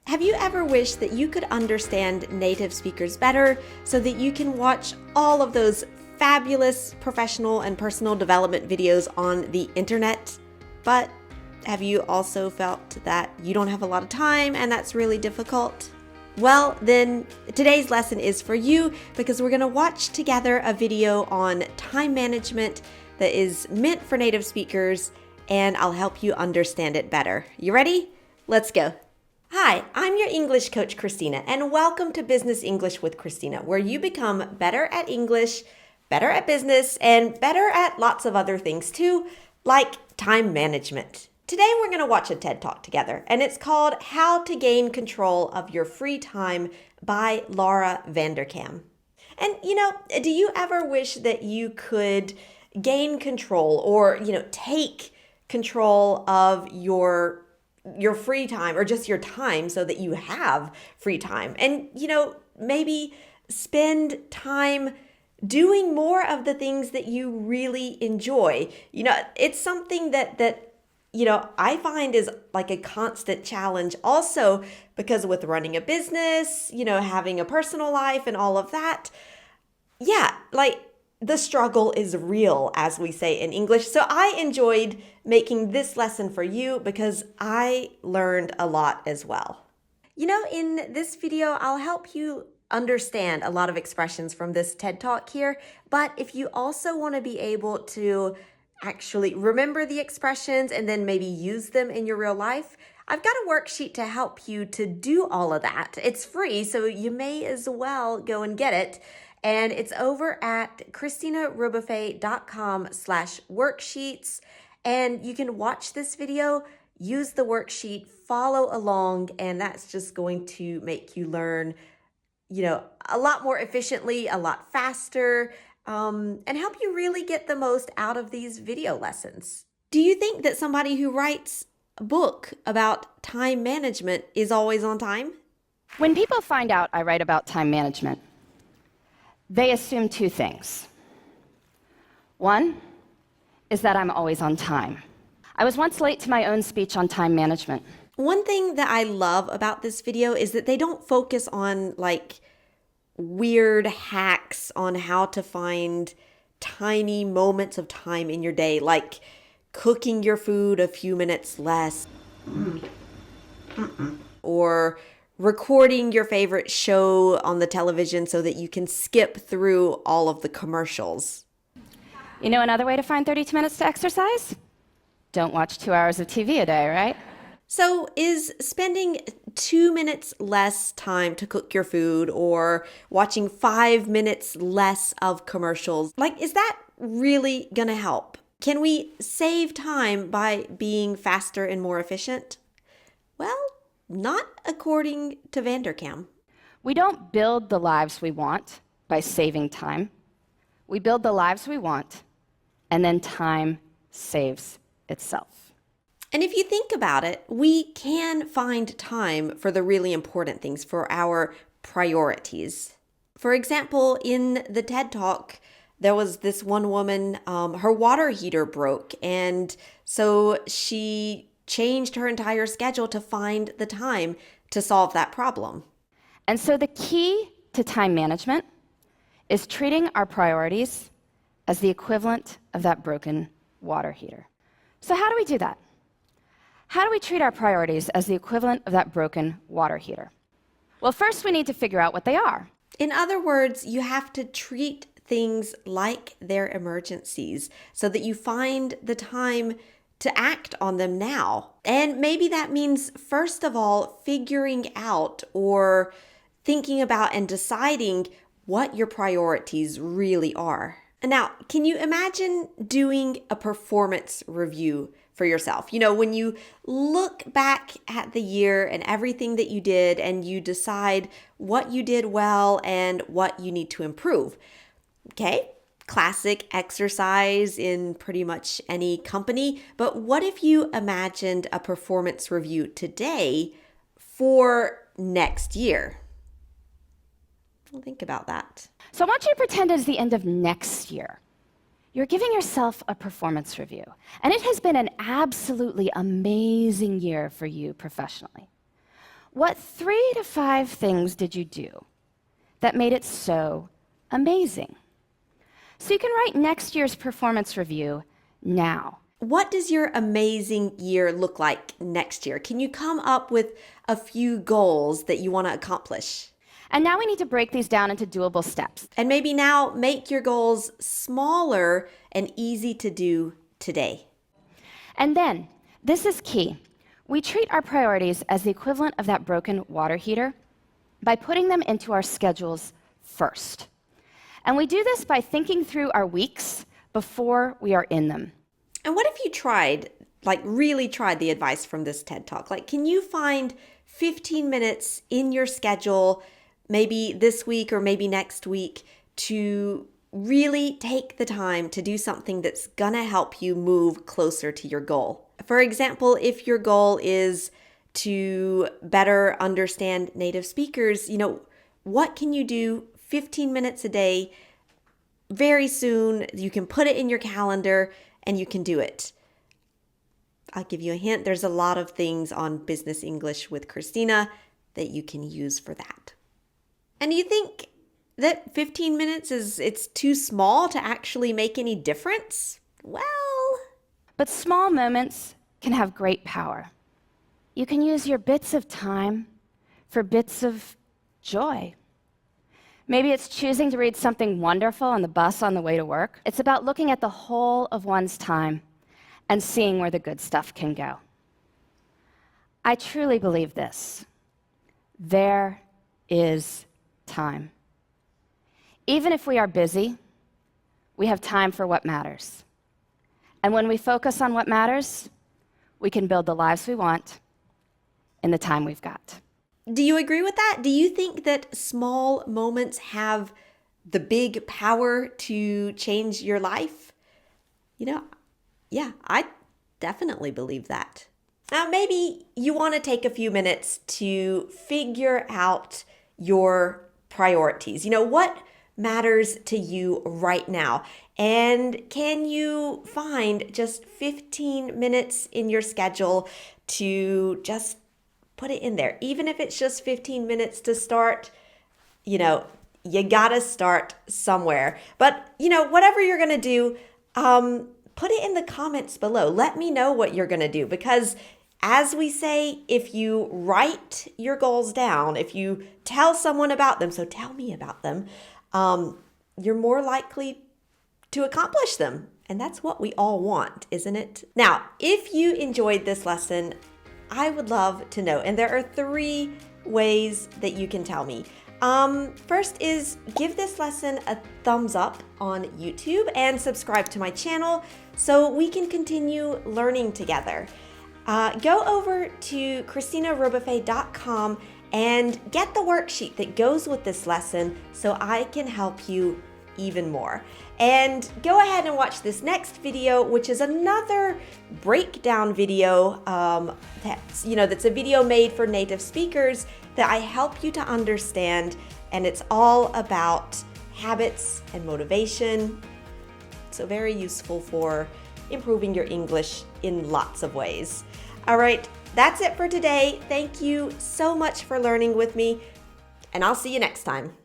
Have you ever wished that you could understand native speakers better so that you can watch all of those fabulous professional and personal development videos on the internet? But have you also felt that you don't have a lot of time and that's really difficult? Well, then today's lesson is for you because we're going to watch together a video on time management that is meant for native speakers, and I'll help you understand it better. You ready? Let's go. Hi, I'm your English coach, Christina, and welcome to Business English with Christina, where you become better at English, better at business, and better at lots of other things too, like time management. Today we're going to watch a TED Talk together, and it's called How to Gain Control of Your Free Time by Laura Vanderkam. And do you ever wish that you could gain control or, take control of your free time or just your time so that you have free time and, maybe spend time doing more of the things that you really enjoy? It's something that I find is like a constant challenge also because with running a business, having a personal life and all of that, the struggle is real, as we say in English. So I enjoyed making this lesson for you because I learned a lot as well. In this video, I'll help you understand a lot of expressions from this TED Talk here. But if you also want to be able to actually remember the expressions and then maybe use them in your real life, I've got a worksheet to help you to do all of that. It's free, so you may as well go and get it. And it's over at christinarubuffet.com/worksheets. And you can watch this video, use the worksheet, follow along, and that's just going to make you learn, a lot more efficiently, a lot faster, and help you really get the most out of these video lessons. Do you think that somebody who writes a book about time management is always on time? When people find out I write about time management, they assume two things. One is that I'm always on time. I was once late to my own speech on time management. One thing that I love about this video is that they don't focus on weird hacks on how to find tiny moments of time in your day, like cooking your food a few minutes less, or recording your favorite show on the television so that you can skip through all of the commercials. Another way to find 32 minutes to exercise? Don't watch 2 hours of TV a day, right? So is spending 2 minutes less time to cook your food or watching 5 minutes less of commercials, is that really gonna help? Can we save time by being faster and more efficient? Well, not according to Vanderkam. We don't build the lives we want by saving time. We build the lives we want, and then time saves itself. And if you think about it, we can find time for the really important things, for our priorities. For example, in the TED Talk, there was this one woman, her water heater broke, and so she changed her entire schedule to find the time to solve that problem. And so the key to time management is treating our priorities as the equivalent of that broken water heater. So how do we do that? How do we treat our priorities as the equivalent of that broken water heater? Well, first we need to figure out what they are. In other words, you have to treat things like they're emergencies so that you find the time to act on them now. And maybe that means, first of all, figuring out or thinking about and deciding what your priorities really are. And now, can you imagine doing a performance review for yourself? When you look back at the year and everything that you did and you decide what you did well and what you need to improve. Okay? Classic exercise in pretty much any company. But what if you imagined a performance review today for next year? Well, think about that. So I want you to pretend it's the end of next year. You're giving yourself a performance review, and it has been an absolutely amazing year for you professionally. What 3 to 5 things did you do that made it so amazing? So you can write next year's performance review now. What does your amazing year look like next year? Can you come up with a few goals that you want to accomplish? And now we need to break these down into doable steps. And maybe now make your goals smaller and easy to do today. And then, this is key. We treat our priorities as the equivalent of that broken water heater by putting them into our schedules first. And we do this by thinking through our weeks before we are in them. And what if you tried, really tried the advice from this TED Talk? Can you find 15 minutes in your schedule, maybe this week or maybe next week, to really take the time to do something that's gonna help you move closer to your goal? For example, if your goal is to better understand native speakers, what can you do 15 minutes a day very soon? You can put it in your calendar and you can do it. I'll give you a hint. There's a lot of things on Business English with Christina that you can use for that. And do you think that 15 minutes it's too small to actually make any difference? Well, but small moments can have great power. You can use your bits of time for bits of joy. Maybe it's choosing to read something wonderful on the bus on the way to work. It's about looking at the whole of one's time and seeing where the good stuff can go. I truly believe this. There is time. Even if we are busy, we have time for what matters. And when we focus on what matters, we can build the lives we want in the time we've got. Do you agree with that? Do you think that small moments have the big power to change your life? Yeah, I definitely believe that. Now, maybe you want to take a few minutes to figure out your priorities. What matters to you right now? And can you find just 15 minutes in your schedule to just put it in there? Even if it's just 15 minutes to start, you gotta start somewhere. But, whatever you're gonna do, put it in the comments below. Let me know what you're gonna do, because as we say, if you write your goals down, if you tell someone about them, so tell me about them, you're more likely to accomplish them. And that's what we all want, isn't it? Now, if you enjoyed this lesson, I would love to know. And there are 3 ways that you can tell me. First is give this lesson a thumbs up on YouTube and subscribe to my channel so we can continue learning together. Go over to ChristinaRobuffet.com and get the worksheet that goes with this lesson so I can help you even more. And go ahead and watch this next video, which is another breakdown video that's a video made for native speakers that I help you to understand, and it's all about habits and motivation. So very useful for improving your English in lots of ways. All right, that's it for today. Thank you so much for learning with me, and I'll see you next time.